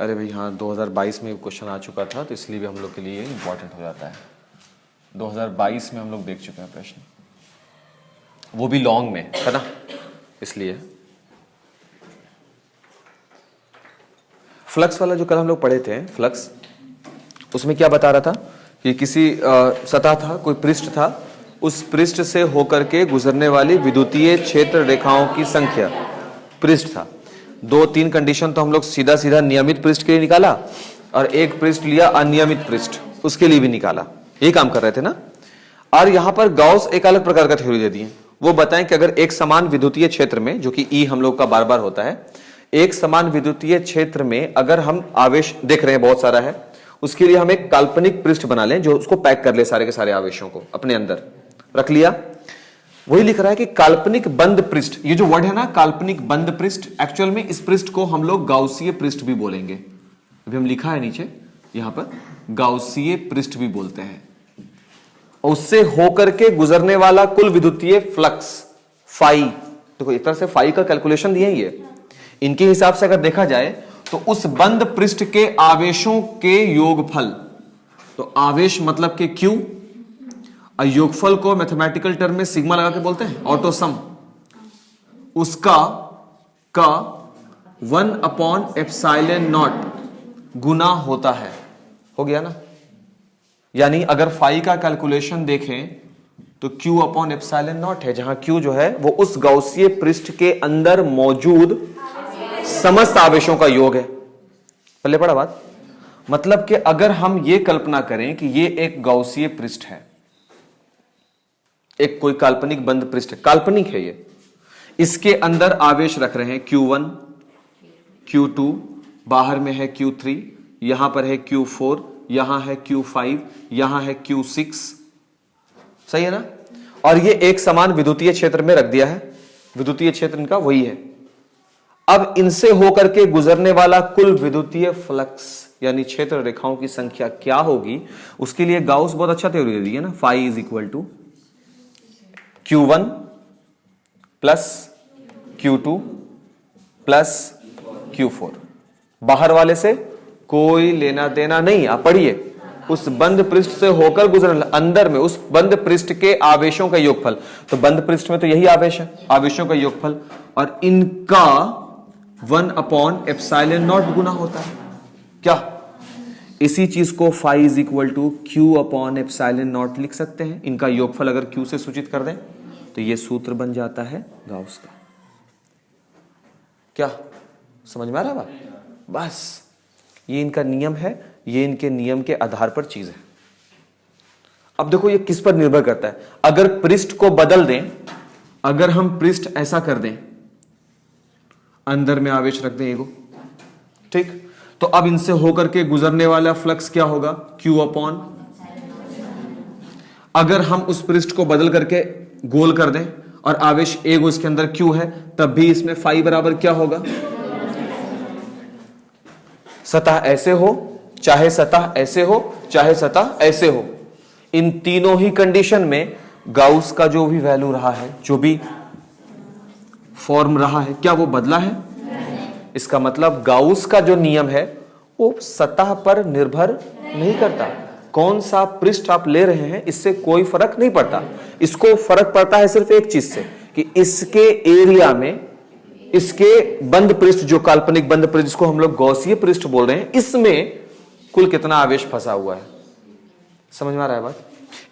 अरे भाई हाँ, 2022 में क्वेश्चन आ चुका था तो इसलिए भी हम लोग के लिए इम्पोर्टेंट हो जाता है। 2022 में हम लोग देख चुके हैं प्रश्न, वो भी लॉन्ग में है ना, इसलिए। फ्लक्स वाला जो कल हम लोग पढ़े थे, फ्लक्स, उसमें क्या बता रहा था कि किसी सतह था, कोई पृष्ठ था, उस पृष्ठ से होकर के गुजरने वाली विद्युतीय क्षेत्र रेखाओं की संख्या, पृष्ठ था। 2-3 कंडीशन तो हम लोग सीधा सीधा नियमित पृष्ठ के लिए निकाला, और एक पृष्ठ लिया अनियमित पृष्ठ, उसके लिए भी निकाला। यही काम कर रहे थे ना। और यहां पर गाउस एक अलग प्रकार का थ्योरी दे दिए, वो बताएं कि अगर एक समान विद्युतीय क्षेत्र में, जो कि ई हम लोग का बार बार होता है, एक समान विद्युतीय क्षेत्र में अगर हम आवेश देख रहे हैं बहुत सारा है, उसके लिए हम एक काल्पनिक पृष्ठ बना लें जो उसको पैक कर ले, सारे के सारे आवेशों को अपने अंदर रख लिया। वही लिख रहा है कि काल्पनिक बंद पृष्ठ, ये जो वर्ड है ना काल्पनिक बंद पृष्ठ, एक्चुअल में इस पृष्ठ को हम लोग गाउसीय पृष्ठ भी बोलेंगे। अभी हम लिखा है नीचे यहां पर, गाउसीय पृष्ठ भी बोलते हैं। और उससे होकर के गुजरने वाला कुल विद्युतीय फ्लक्स फाई, देखो एक तरह से फाई का कैलकुलेशन दिए ये, इनके हिसाब से अगर देखा जाए तो उस बंद पृष्ठ के आवेशों के योगफल, तो आवेश मतलब के क्यू, और योगफल को मैथमेटिकल टर्म में सिग्मा लगा के बोलते हैं, ऑटो सम, उसका का 1/ε0 गुना होता है। हो गया ना। यानी अगर फाई का कैलकुलेशन देखें तो Q/ε0 है, जहां Q जो है वो उस गाउसीय पृष्ठ के अंदर मौजूद समस्त आवेशों का योग है। पहले पढ़ा बात, मतलब कि अगर हम ये कल्पना करें कि ये एक गाउसीय पृष्ठ है, एक कोई काल्पनिक बंद पृष्ठ, काल्पनिक है ये, इसके अंदर आवेश रख रहे हैं Q1, Q2, बाहर में है Q3, यहां पर है Q4, यहां है Q5, यहां है Q6, सही है ना। और ये एक समान विद्युतीय क्षेत्र में रख दिया है, विद्युतीय क्षेत्र इनका वही है। अब इनसे होकर के गुजरने वाला कुल विद्युतीय फ्लक्स यानी क्षेत्र रेखाओं की संख्या क्या होगी, उसके लिए गाउस बहुत अच्छा थ्योरी दे दी है ना। Phi is equal to Q1 plus Q2 plus Q4। बाहर वाले से कोई लेना देना नहीं, आप पढ़िए। उस बंद पृष्ठ से होकर गुजरने, अंदर में उस बंद पृष्ठ के आवेशों का योगफल, तो बंद पृष्ठ में तो यही आवेश है, आवेशों का योगफल, और इनका 1/ε0 गुना होता है। क्या इसी चीज को phi is equal to Q/ε0 लिख सकते हैं। इनका योगफल अगर Q से सूचित कर दें तो यह सूत्र बन जाता है गाउस का। क्या समझ में आ रहा है बात? बस ये इनका नियम है, ये इनके नियम के आधार पर चीज है। अब देखो ये किस पर निर्भर करता है। अगर पृष्ठ को बदल दें, अगर हम पृष्ठ ऐसा कर दें, अंदर में आवेश रख दें एगो, ठीक, तो अब इनसे होकर के गुजरने वाला फ्लक्स क्या होगा? Q/, अगर हम उस पृष्ठ को बदल करके गोल कर दें और आवेश एगो इसके अंदर Q है, तब भी इसमें फाई बराबर क्या होगा? सतह ऐसे हो, चाहे सतह ऐसे हो, चाहे सतह ऐसे हो, इन तीनों ही कंडीशन में गाउस का जो भी वैल्यू रहा है, जो भी फॉर्म रहा है, क्या वो बदला है? इसका मतलब गाउस का जो नियम है वो सतह पर निर्भर नहीं करता। कौन सा पृष्ठ आप ले रहे हैं इससे कोई फर्क नहीं पड़ता। इसको फर्क पड़ता है सिर्फ एक चीज से कि इसके एरिया में, इसके बंद पृष्ठ, जो काल्पनिक बंद पृष्ठ जिसको हम लोग गौसीय पृष्ठ बोल रहे हैं, इसमें कुल कितना आवेश फंसा हुआ है। समझ में आ रहा है बात?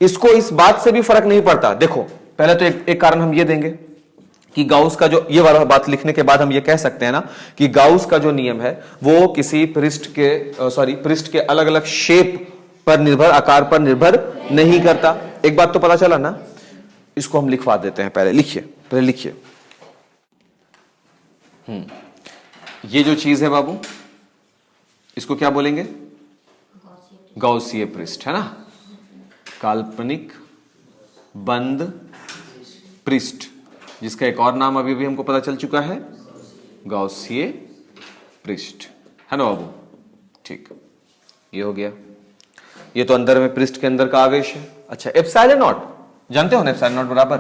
इसको इस बात से भी फर्क नहीं पड़ता। देखो पहले तो एक कारण हम ये देंगे कि गाउस का जो, ये वाला बात लिखने के बाद हम ये कह सकते हैं ना कि गाउस का जो नियम है वो किसी पृष्ठ के अलग अलग शेप पर निर्भर, आकार पर निर्भर नहीं करता। एक बात तो पता चला ना। इसको हम लिखवा देते हैं, पहले लिखिए। ये जो चीज है बाबू, इसको क्या बोलेंगे? गाउसीय पृष्ठ, है ना। काल्पनिक बंद पृष्ठ, जिसका एक और नाम अभी भी हमको पता चल चुका है, गाउसीय पृष्ठ, है ना बाबू। ठीक, ये हो गया। ये तो अंदर में पृष्ठ के अंदर का आवेश है। अच्छा, ε0 जानते हो ना, ε0 बराबर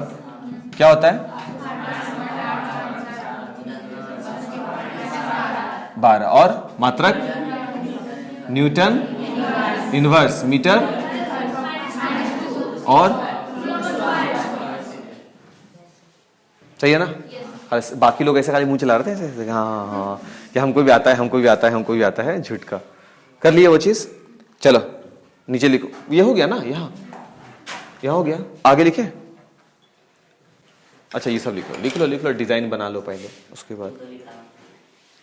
क्या होता है? 12 और मात्रक न्यूटन इनवर्स मीटर और सही है ना। बाकी लोग ऐसे खाली मुंह चला रहे थे ऐसे, हाँ हाँ कि हमको भी आता है, हमको भी आता है, हमको भी आता है, झूठ का। कर लिए वो चीज। चलो नीचे लिखो, ये हो गया ना, यहाँ हो गया, आगे लिखे। अच्छा ये सब लिख लो, डिजाइन बना लो पहले, उसके बाद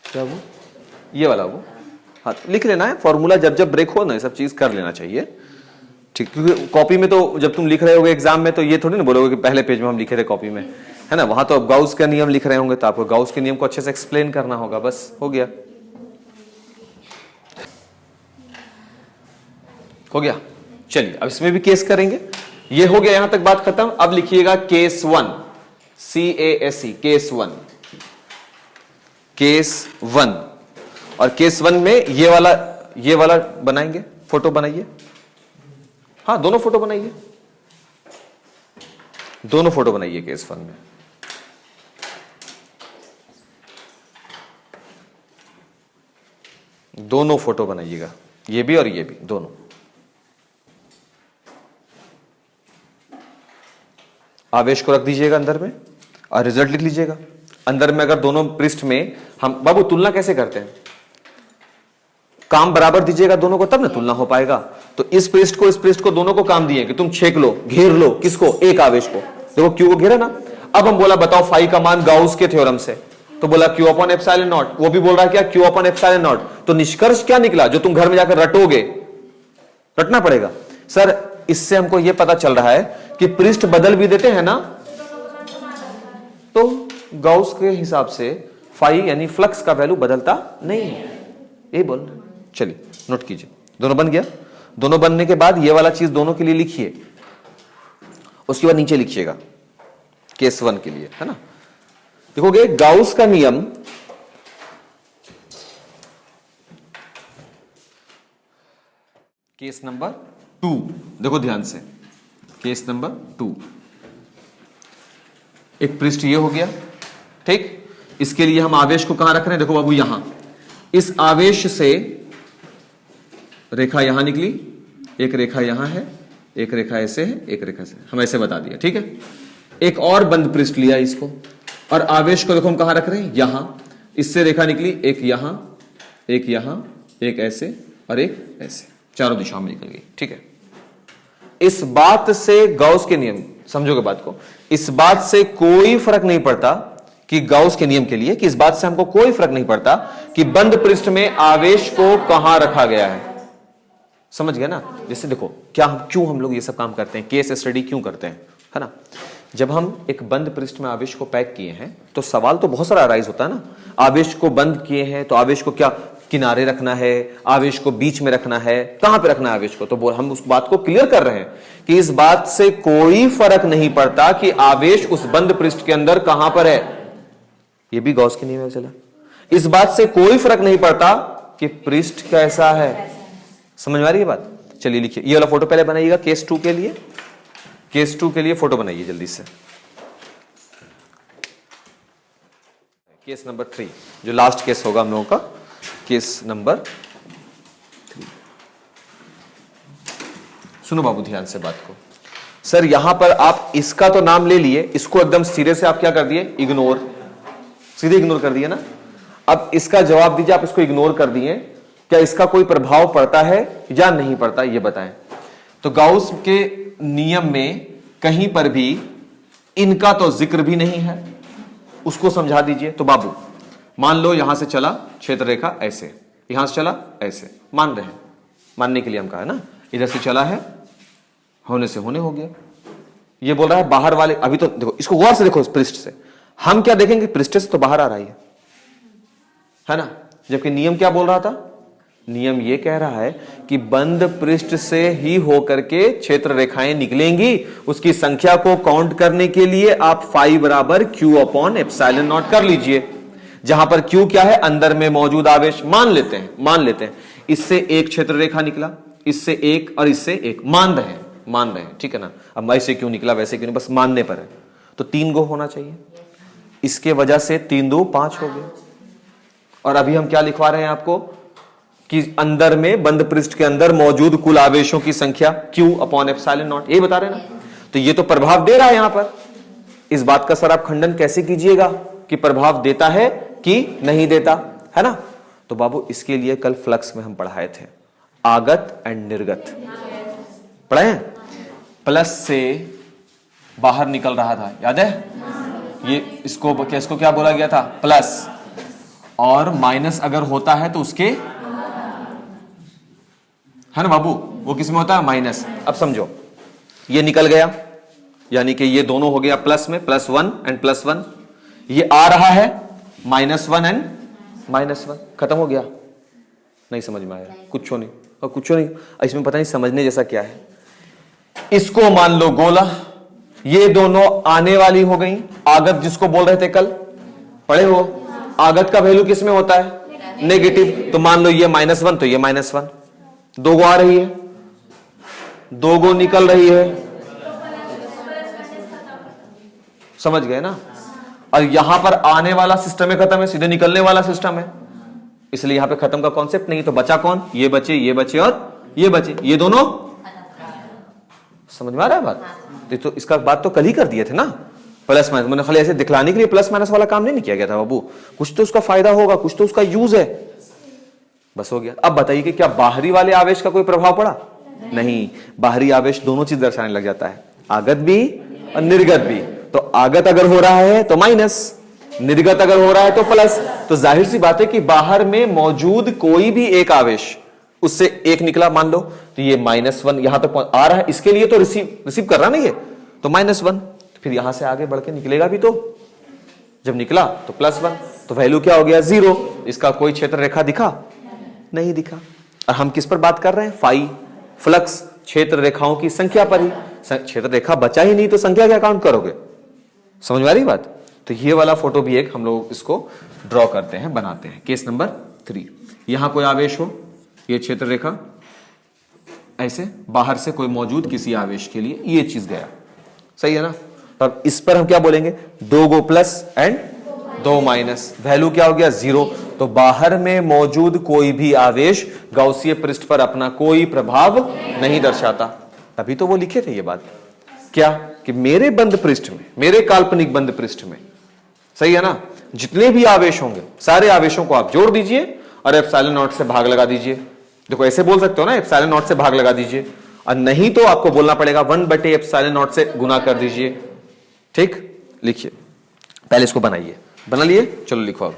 क्या वो ये वाला वो हाँ लिख लेना है। फॉर्मूला जब जब ब्रेक हो ना, ये सब चीज कर लेना चाहिए, ठीक। क्योंकि कॉपी में तो जब तुम लिख रहे होगे एग्जाम में, तो ये थोड़ी ना बोलोगे कि पहले पेज में हम लिखे थे कॉपी में, है ना। वहां तो अब गाउस का नियम लिख रहे होंगे, तो आपको गाउस के नियम को अच्छे से एक्सप्लेन करना होगा, बस हो गया। चलिए अब इसमें भी केस करेंगे। ये हो गया, यहां तक बात खत्म। अब लिखिएगा केस 1, CASE, केस 1। और केस 1 में ये वाला बनाएंगे, फोटो बनाइए। हाँ दोनों फोटो बनाइए, केस 1 में। दोनों फोटो बनाइएगा, ये भी और ये भी, दोनों। आवेश को रख दीजिएगा अंदर में और रिजल्ट लिख लीजिएगा। अंदर में अगर दोनों पृष्ठ में हम बाबू तुलना कैसे करते हैं, काम बराबर दीजिएगा दोनों को, तब ना तुलना हो पाएगा। तो इस पृष्ठ को दोनों को काम दिए कि तुम छेक लो, घेर लो, किसको, एक आवेश को। देखो क्यू को घेरा ना। अब हम बोला बताओ फाई का मान गाउस के थ्योरम से, तो बोला क्यू अपॉन एप्सिलॉन नॉट। वो भी बोल रहा है क्या, क्यू अपॉन एप्सिलॉन नॉट। तो निष्कर्ष क्या निकला, जो तुम घर में जाकर रटोगे, रटना पड़ेगा। सर इससे हमको यह पता चल रहा है कि पृष्ठ बदल भी देते हैं ना, तो गाउस के हिसाब से फाई यानी फ्लक्स का वैल्यू बदलता नहीं है, ये बोलना। चलिए नोट कीजिए, दोनों बन गया। दोनों बनने के बाद ये वाला चीज दोनों के लिए लिखिए, उसके बाद नीचे लिखिएगा केस 1 के लिए, है ना। देखोगे गाउस का नियम केस नंबर 2, देखो ध्यान से, केस नंबर 2। एक पृष्ठ ये हो गया, ठीक। इसके लिए हम आवेश को कहां रख रहे हैं, देखो बाबू यहां। इस आवेश से रेखा यहां निकली, एक रेखा यहां है, एक रेखा ऐसे है, एक रेखा से, हम ऐसे बता दिया, ठीक है। एक और बंद पृष्ठ लिया इसको, और आवेश को देखो हम कहां रख रहे हैं, यहां। इससे रेखा निकली, एक यहां, एक यहां, एक ऐसे और एक ऐसे, चारों दिशाओं में निकल गई, ठीक है। इस बात से गाउस के नियम, समझोगे बात को, इस बात से कोई फर्क नहीं पड़ता कि गाउस के नियम के लिए, कि इस बात से हमको कोई फर्क नहीं पड़ता कि बंद पृष्ठ में आवेश को कहां रखा गया है। समझ गया ना। जैसे देखो क्यों हम लोग ये सब काम करते हैं, केस स्टडी क्यों करते हैं, है ना। जब हम एक बंद पृष्ठ में आवेश को पैक किए हैं, तो सवाल तो बहुत सारा अराइज होता है ना। आवेश को बंद किए हैं, तो आवेश को क्या किनारे रखना है, आवेश को बीच में रखना है, कहां पे रखना है आवेश को। तो हम उस बात को क्लियर कर रहे हैं कि इस बात से कोई फर्क नहीं पड़ता कि आवेश उस बंद पृष्ठ के अंदर कहां पर है। ये भी गॉस के नियम में चला। इस बात से कोई फर्क नहीं पड़ता कि पृष्ठ कैसा है। समझ में आ रही है बात। चलिए लिखिए, ये वाला फोटो पहले बनाइएगा केस 2 के लिए। केस 2 के लिए फोटो बनाइए जल्दी से। केस नंबर 3 जो लास्ट केस होगा हम लोगों का, केस नंबर 3। सुनो बाबू ध्यान से बात को। सर यहां पर आप इसका तो नाम ले लिए, इसको एकदम सिरे से आप क्या कर दिए, इग्नोर, सीधे इग्नोर कर दिए ना। अब इसका जवाब दीजिए, आप इसको इग्नोर कर दिए, क्या इसका कोई प्रभाव पड़ता है या नहीं पड़ता, ये बताएं। तो गाउस के नियम में कहीं पर भी इनका तो जिक्र भी नहीं है, उसको समझा दीजिए। तो बाबू मान लो यहां से चला क्षेत्र रेखा ऐसे, यहां से चला ऐसे, मान रहे हैं, मानने के लिए हम कहा है ना, इधर से चला है, होने से होने हो गया। ये बोल रहा है बाहर वाले, अभी तो देखो इसको गौर से देखो, इस पृष्ठ से हम क्या देखेंगे, पृष्ठ से तो बाहर आ रही है ना। जबकि नियम क्या बोल रहा था, नियम ये कह रहा है कि बंद पृष्ठ से ही होकर के क्षेत्र रेखाएं निकलेंगी। उसकी संख्या को काउंट करने के लिए आप फाई बराबर क्यू अपॉन एप्सिलॉन नॉट कर लीजिए, जहां पर क्यू क्या है, अंदर में मौजूद आवेश। मान लेते हैं इससे एक क्षेत्र रेखा निकला, इससे एक और इससे एक, मान रहे हैं, ठीक है ना। अब ऐसे क्यों निकला वैसे क्यों नहीं, बस मानने पर है। तो 3 गो होना चाहिए, इसके वजह से 3 2 5 हो गए। और अभी हम क्या लिखवा रहे हैं आपको, कि अंदर में बंद पृष्ठ के अंदर मौजूद कुल आवेशों की संख्या Q अपॉन एप्सिलॉन नॉट, ये बता रहे ना। तो ये तो प्रभाव दे रहा है यहां पर। इस बात का सर आप खंडन कैसे कीजिएगा कि प्रभाव देता है कि नहीं देता, है ना। तो बाबू इसके लिए कल फ्लक्स में हम पढ़ाए थे आगत एंड निर्गत, पढ़े हैं। प्लस से बाहर निकल रहा था, याद है। ये इसको क्या बोला गया था, प्लस, और माइनस अगर होता है तो उसके, है ना बाबू, वो किस में होता है, माइनस। अब समझो ये निकल गया, यानी कि ये दोनों हो गया प्लस में, +1 एंड +1। ये आ रहा है -1 एंड -1, खत्म हो गया। नहीं समझ में आया, कुछ नहीं और कुछ नहीं। इसमें पता नहीं समझने जैसा क्या है। इसको मान लो गोला, ये दोनों आने वाली हो गई। आगत जिसको बोल रहे थे कल, पढ़े हो, आगत का वैल्यू किस में होता है, नेगेटिव। तो मान लो ये -1 तो ये -1, दो गो आ रही है, दो गो निकल रही है, समझ गए ना। और यहां पर आने वाला सिस्टम है खत्म है, सीधे निकलने वाला सिस्टम है, इसलिए यहां पे खत्म का कॉन्सेप्ट नहीं। तो बचा कौन, ये बचे और ये बचे, ये दोनों। समझ में आ रहा है बात। तो इसका बात तो कल ही कर दिए थे ना, प्लस माइनस। मैंने खाली ऐसे दिखलाने के लिए प्लस माइनस वाला काम नहीं किया गया था बाबू। कुछ तो उसका फायदा होगा, कुछ तो उसका यूज है, बस हो गया। अब बताइए कि क्या बाहरी वाले आवेश का कोई प्रभाव पड़ा, नहीं। बाहरी आवेश दोनों चीज दर्शाने लग जाता है, आगत भी और निर्गत भी। तो आगत अगर हो रहा है तो माइनस, निर्गत अगर हो रहा है तो प्लस। तो जाहिर सी बात है कि बाहर में मौजूद कोई भी एक आवेश, उससे एक निकला मान लो, तो ये -1 यहां तक आ रहा है, इसके लिए तो रिसीव कर रहा नहीं है, तो -1। फिर यहां से आगे बढ़ के निकलेगा भी, तो जब निकला तो +1, तो वैल्यू क्या हो गया, 0। इसका कोई क्षेत्र रेखा दिखा, नहीं दिखा। और हम किस पर बात कर रहे हैं, फाई, फ्लक्स, क्षेत्र रेखाओं की संख्या पर ही। क्षेत्र रेखा बचा ही नहीं तो संख्या क्या काउंट करोगे, समझ में आ रही बात। तो ये वाला फोटो भी एक हम लोग इसको ड्रॉ करते हैं, बनाते हैं। केस नंबर 3, यहां कोई आवेश हो, ये क्षेत्र रेखा ऐसे बाहर से कोई मौजूद किसी आवेश के लिए ये चीज गया, सही है ना। अब इस पर हम क्या बोलेंगे, 2 गो प्लस एंड 2 माइनस, वैल्यू क्या हो गया, 0। तो बाहर में मौजूद कोई भी आवेश गाउसीय पृष्ठ पर अपना कोई प्रभाव नहीं दर्शाता। तभी तो वो लिखे थे ये बात, क्या कि मेरे बंद पृष्ठ में, मेरे काल्पनिक बंद पृष्ठ में, सही है ना, जितने भी आवेश होंगे सारे आवेशों को आप जोड़ दीजिए और एप्सिलॉन नॉट से भाग लगा दीजिए। देखो ऐसे बोल सकते हो ना, एप्सिलॉन नॉट से भाग लगा दीजिए, और नहीं तो आपको बोलना पड़ेगा 1/एप्सिलॉन नॉट से गुना कर दीजिए। ठीक, लिखिए, पहले इसको बनाइए। बना लिए, चलो लिखो अब।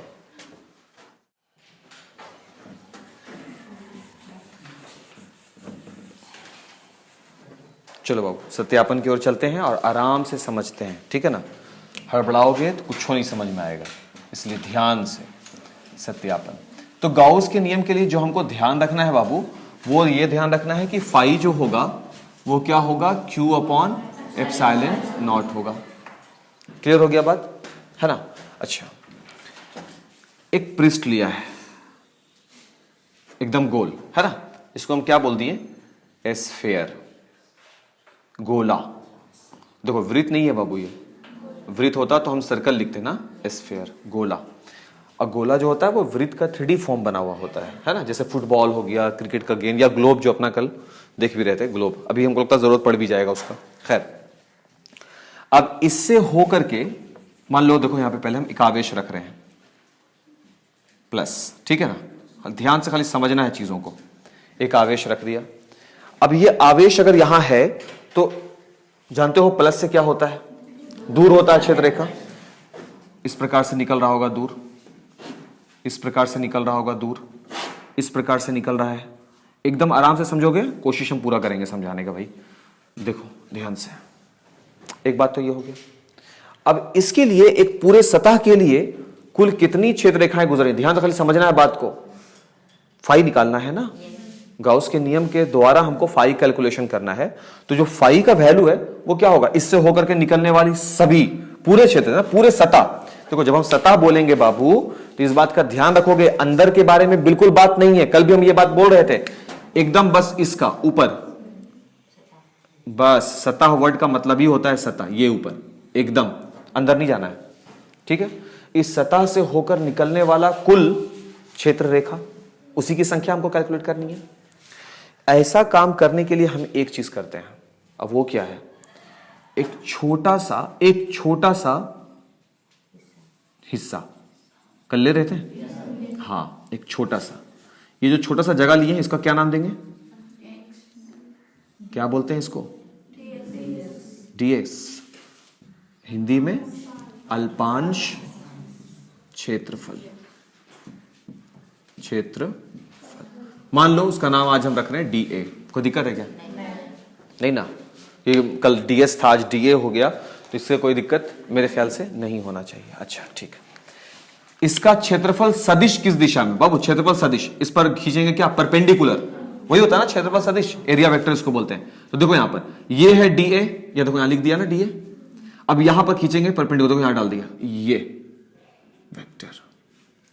चलो बाबू सत्यापन की ओर चलते हैं और आराम से समझते हैं, ठीक है ना। हड़बड़ाओगे तो कुछ नहीं समझ में आएगा, इसलिए ध्यान से सत्यापन। तो गाउस के नियम के लिए जो हमको ध्यान रखना है बाबू, वो ये ध्यान रखना है कि फाई जो होगा वो क्या होगा, Q अपॉन एप्सिलॉन नॉट होगा। क्लियर हो गया बात, है ना। अच्छा, एक पृष्ठ लिया है एकदम गोल, है ना, इसको हम क्या बोल दिए, एस्फेयर, गोला। देखो वृत्त नहीं है बाबू, ये वृत्त होता तो हम सर्कल लिखते ना, एस्फेयर, गोला। और गोला जो होता है वो वृत्त का 3D फॉर्म बना हुआ होता है ना, जैसे फुटबॉल हो गया, क्रिकेट का गेंद, या ग्लोब जो अपना कल देख भी रहे थे, ग्लोब। अभी हमको लगता है जरूरत पड़ भी जाएगा उसका, खैर। अब इससे हो करके मान लो, देखो यहां पे पहले हम एक आवेश रख रहे हैं प्लस, ठीक है ना, ध्यान से खाली समझना है चीजों को। एक आवेश रख दिया, अब ये आवेश अगर यहां है तो जानते हो प्लस से क्या होता है, दूर होता है क्षेत्र रेखा, इस प्रकार से निकल रहा होगा दूर, इस प्रकार से निकल रहा होगा दूर, इस प्रकार से निकल रहा है। एकदम आराम से समझोगे, कोशिश हम पूरा करेंगे समझाने का भाई। देखो ध्यान से, एक बात तो ये हो गया। अब इसके लिए एक पूरे सतह के लिए कुल कितनी क्षेत्र रेखाएं गुजर रही, ध्यान से खाली समझना है बात को। फाई निकालना है ना, गाउस के नियम के द्वारा हमको फाई कैलकुलेशन करना है। तो जो फाई का वैल्यू है वो क्या होगा, इससे होकर के निकलने वाली सभी पूरे क्षेत्र ना, पूरे सतह। देखो जब हम सतह बोलेंगे बाबू तो इस बात का ध्यान रखोगे, अंदर के बारे में बिल्कुल बात नहीं है। कल भी हम ये बात बोल रहे थे, एकदम बस इसका ऊपर, बस सतह वर्ड का मतलब ही होता है सतह, ये ऊपर, एकदम अंदर नहीं जाना है, ठीक है। इस सतह से होकर निकलने वाला कुल क्षेत्र रेखा, उसी की संख्या हमको कैलकुलेट करनी है। ऐसा काम करने के लिए हम एक चीज करते हैं, अब वो क्या है, एक छोटा सा हिस्सा कर ले रहे थे, हाँ एक छोटा सा, ये जो छोटा सा जगह लिए हैं इसका क्या नाम देंगे, क्या बोलते हैं इसको, dx, हिंदी में अल्पांश क्षेत्रफल। मान लो उसका नाम आज हम रख रहे हैं dA, कोई दिक्कत है क्या? नहीं ना, ये कल ds था आज dA हो गया, तो इससे कोई दिक्कत मेरे ख्याल से नहीं होना चाहिए। अच्छा ठीक है, इसका क्षेत्रफल सदिश किस दिशा में बाबू, क्षेत्रफल सदिश इस पर खींचेंगे क्या, परपेंडिकुलर, वही होता है ना क्षेत्रफल सदिश, एरिया वेक्टर इसको बोलते हैं। तो देखो यहां पर ये है dA, या देखो यहां लिख दिया ना dA, अब यहां पर खींचेंगे परपेंडिकुलर, देखो यहां डाल दिया ये वेक्टर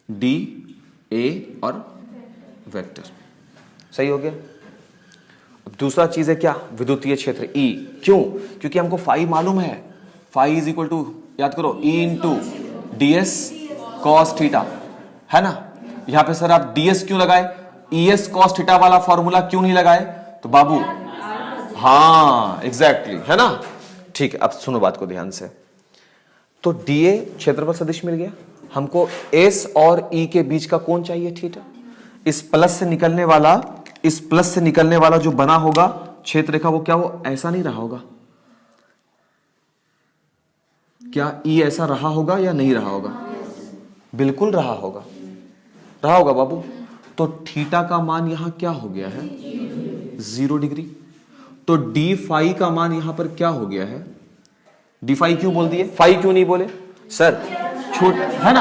dA और वेक्टर, सही हो गया। अब दूसरा चीज है क्या, विद्युतीय क्षेत्र E, क्यों, क्योंकि हमको फाई मालूम है, फाई इज इक्वल टू, याद करो, E into ds cos theta, है ना। यहां पे सर आप ds क्यों लगाए, ES cos थीटा वाला फॉर्मूला क्यों नहीं लगाए, तो बाबू हाँ एग्जैक्टली, है ना। ठीक है, अब सुनो बात को ध्यान से, तो dA क्षेत्रफल सदिश मिल गया हमको, S और E के बीच का कोण चाहिए थीटा, इस प्लस से निकलने वाला जो बना होगा क्षेत्र रेखा, वो क्या, वो ऐसा नहीं रहा होगा क्या, E ऐसा रहा होगा या नहीं रहा होगा, बिल्कुल रहा होगा बाबू। तो थीटा का मान यहां क्या हो गया है, 0 डिग्री। तो डी फाई का मान यहां पर क्या हो गया है, डी फाई क्यों बोल दिए, फाई क्यों नहीं बोले सर, छोट है ना,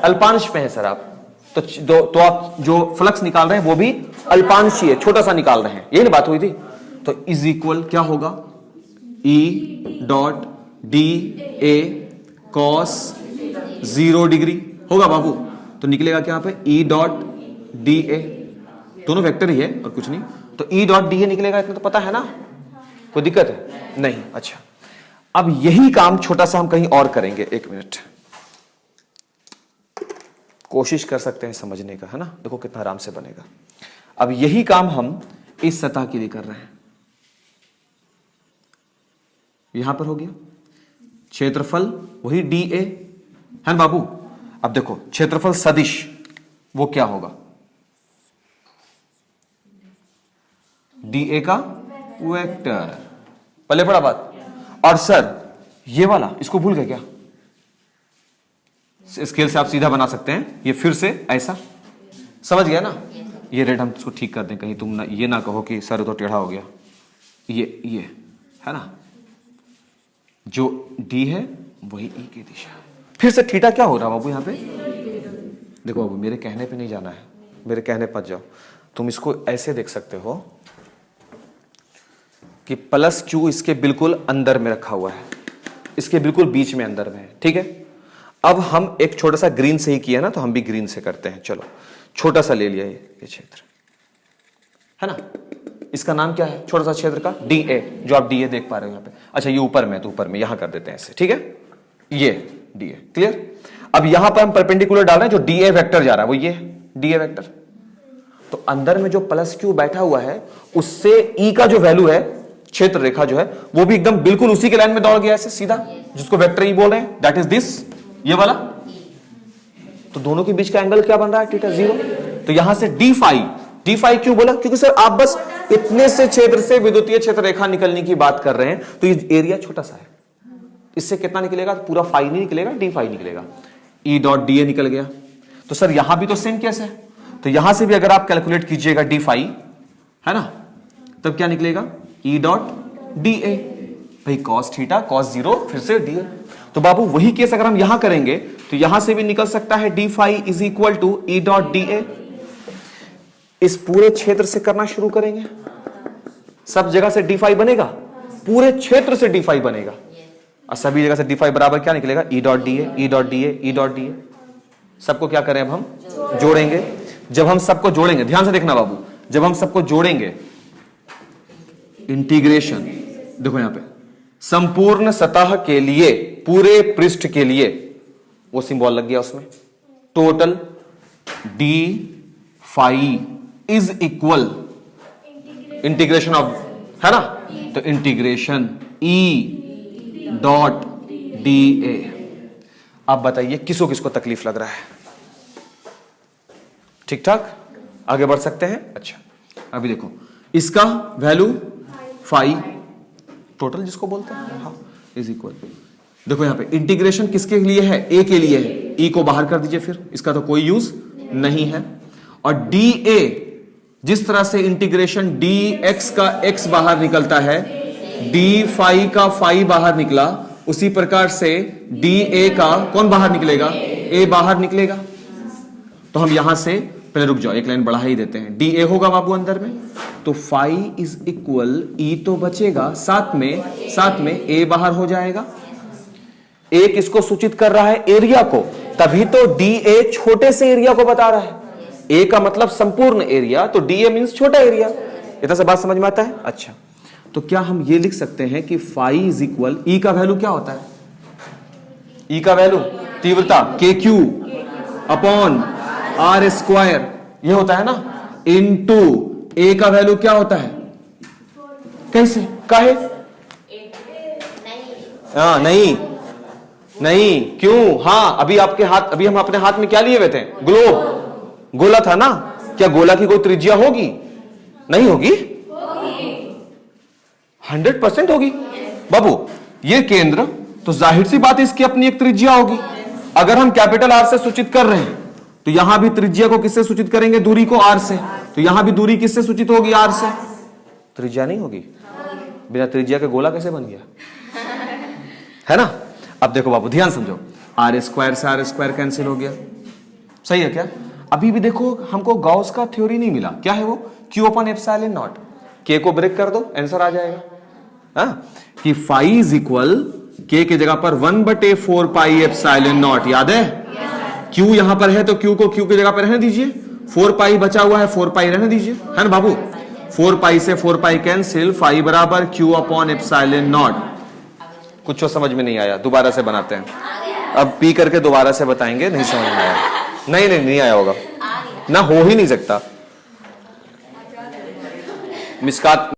अल्पांश में है सर आप, तो आप जो फ्लक्स निकाल रहे हैं वो भी अल्पांशी है, छोटा सा निकाल रहे हैं, यही ना बात हुई थी। तो इज इक्वल क्या होगा, E डॉट डी ए कॉस 0 डिग्री होगा बाबू। तो निकलेगा क्या पे, E डॉट डी ए, दोनों वेक्टर ही है और कुछ नहीं, तो E डॉट डी ए निकलेगा, इतना तो पता है ना, कोई दिक्कत है नहीं। अच्छा, अब यही काम छोटा सा हम कहीं और करेंगे, एक मिनट कोशिश कर सकते हैं समझने का, है ना, देखो कितना आराम से बनेगा। अब यही काम हम इस सतह के लिए कर रहे हैं, यहां पर हो गया क्षेत्रफल वही dA है ना बाबू। अब देखो क्षेत्रफल सदिश वो क्या होगा, dA का वेक्टर, पहले पड़ा बात। और सर ये वाला इसको भूल गए क्या, स्केल से आप सीधा बना सकते हैं, ये फिर से ऐसा, समझ गया ना। ये रेड हम इसको ठीक कर दें, कहीं तुम ना ये ना कहो कि सर तो टेढ़ा हो गया, ये है ना, जो D है वही E की दिशा। फिर से थीटा क्या हो रहा है बाबू यहाँ पे, देखो बाबू मेरे कहने पे नहीं जाना है, मेरे कहने पर जाओ, तुम इसको ऐसे देख सकते हो कि प्लस Q इसके बिल्कुल अंदर में रखा हुआ है, इसके बिल्कुल बीच में अंदर में है, ठीक है। अब हम एक छोटा सा ग्रीन से ही किया ना, तो हम भी ग्रीन से करते हैं, चलो छोटा सा ले लिया ये क्षेत्र, है ना, इसका नाम क्या है छोटा सा क्षेत्र का, dA, जो आप dA देख पा रहे हो यहाँ पे। अच्छा ये ऊपर में, तो ऊपर में यहां कर देते हैं ऐसे, ठीक है, ये dA क्लियर। अब यहां पर हम परपेंडिकुलर डाल रहे हैं, जो dA वेक्टर जा रहा है वो ये dA वेक्टर, तो अंदर में जो प्लस Q बैठा हुआ है उससे E का जो वैल्यू है, क्षेत्र रेखा जो है वो भी एकदम बिल्कुल उसी के लाइन में दौड़ गया ऐसे सीधा, जिसको वेक्टर E बोल रहे हैं, दैट इज दिस, ये वाला। तो दोनों के बीच का एंगल क्या बन रहा है, थीटा 0। तो यहां से डी फाई क्यों बोला, क्योंकि सर आप बस इतने से क्षेत्र से विद्युतीय क्षेत्र रेखा निकलने की बात कर रहे हैं, तो ये एरिया छोटा सा है, इससे कितना निकलेगा, पूरा फाई नहीं निकलेगा, डी फाई निकलेगा, E डॉट डी ए निकल गया। तो सर यहां भी तो सेम केस है, तो यहां से भी अगर आप कैलकुलेट कीजिएगा डी फाई, है ना, तब क्या निकलेगा, E डॉट डी ए, भाई कॉस थीटा कॉस 0 फिर से डी। तो बाबू वही केस अगर हम यहां करेंगे तो यहां से भी निकल सकता है d phi is equal to E dot d A. इस पूरे क्षेत्र से करना शुरू करेंगे, सब जगह से डी फाई बनेगा, पूरे क्षेत्र से डी फाई बनेगा, और सभी जगह से डी फाई बराबर क्या निकलेगा, E डॉट डी ए, E डॉट डी ए, E डॉट डी ए। सबको क्या करें अब हम जोड़ेंगे। जब हम सबको जोड़ेंगे, ध्यान से देखना बाबू, जब हम सबको जोड़ेंगे, इंटीग्रेशन, देखो यहां पे संपूर्ण सतह के लिए, पूरे पृष्ठ के लिए, वो सिंबल लग गया उसमें, total d phi is equal integration of, है ना, तो integration E dot d A. अब बताइए किसको किसको तकलीफ लग रहा है? ठीक ठाक, आगे बढ़ सकते हैं। अच्छा, अभी देखो इसका वैल्यू फाई टोटल जिसको बोलते हैं, हाँ, इज इक्वल, देखो यहां पे इंटीग्रेशन किसके लिए है? ए के लिए है। ई को बाहर कर दीजिए, फिर इसका तो कोई यूज नहीं है। और डी ए, जिस तरह से इंटीग्रेशन डी एक्स का एक्स बाहर निकलता है, डी फाई का फाई बाहर निकला, उसी प्रकार से डी ए का कौन बाहर निकलेगा? ए बाहर निकलेगा। तो हम यहां से पहले रुक जाओ, एक लाइन बढ़ा ही देते हैं। डी ए होगा बाबू अंदर में, तो फाई इज इक्वल ई तो बचेगा, साथ में ए बाहर हो जाएगा। ए किसको सूचित कर रहा है? एरिया को, तभी तो डी ए छोटे से एरिया को बता रहा है। ए का मतलब संपूर्ण एरिया, तो डी ए मीन्स छोटा एरिया। इतना सा बात समझ में आता है? अच्छा, तो क्या हम ये लिख सकते हैं कि फाई इज इक्वल, ई का वैल्यू क्या होता है? ई का वैल्यू तीव्रता के क्यू अपॉन आर स्क्वायर, ये होता है ना, इनटू ए का वैल्यू क्या होता है? कैसे? काहे? हाँ, नहीं, क्यों? हाँ, अभी आपके हाथ, अभी हम अपने हाथ में क्या लिए हुए थे? ग्लोब, गोला था ना। क्या गोला की कोई त्रिज्या होगी? नहीं होगी, 100% होगी बाबू। ये केंद्र, तो जाहिर सी बात है इसकी अपनी एक त्रिज्या होगी। अगर हम कैपिटल आर से सूचित कर रहे हैं, तो यहां भी त्रिज्या को किससे सूचित करेंगे? दूरी को आर से। तो यहां भी दूरी किससे सूचित होगी? आर से। त्रिज्या नहीं होगी? बिना त्रिज्या के गोला कैसे बन गया? है ना। अब देखो बाबू, ध्यान समझो, आर स्क्वायर से आर स्क्वायर कैंसिल हो गया, सही है क्या? अभी भी देखो हमको गॉस का थ्योरी नहीं मिला। क्या है वो? Q upon epsilon not. के को ब्रेक कर दो, आंसर आ जाएगा। हाँ, कि फाई इज इक्वल के की जगह पर 1/4 पाई एप्सिलॉन नॉट, याद है? क्यू यहां पर है तो क्यू को क्यू की जगह पर रहने दीजिए, 4 पाई बचा हुआ है, 4 पाई रहने दीजिए, है ना बाबू। 4 पाई से 4 पाई कैंसिल, फाई बराबर क्यू अपॉन एप्सिलॉन नॉट। कुछ तो समझ में नहीं आया, दोबारा से बनाते हैं। अब पी करके दोबारा से बताएंगे, नहीं समझ में आया। नहीं आया होगा ना, हो ही नहीं सकता। मिस्कात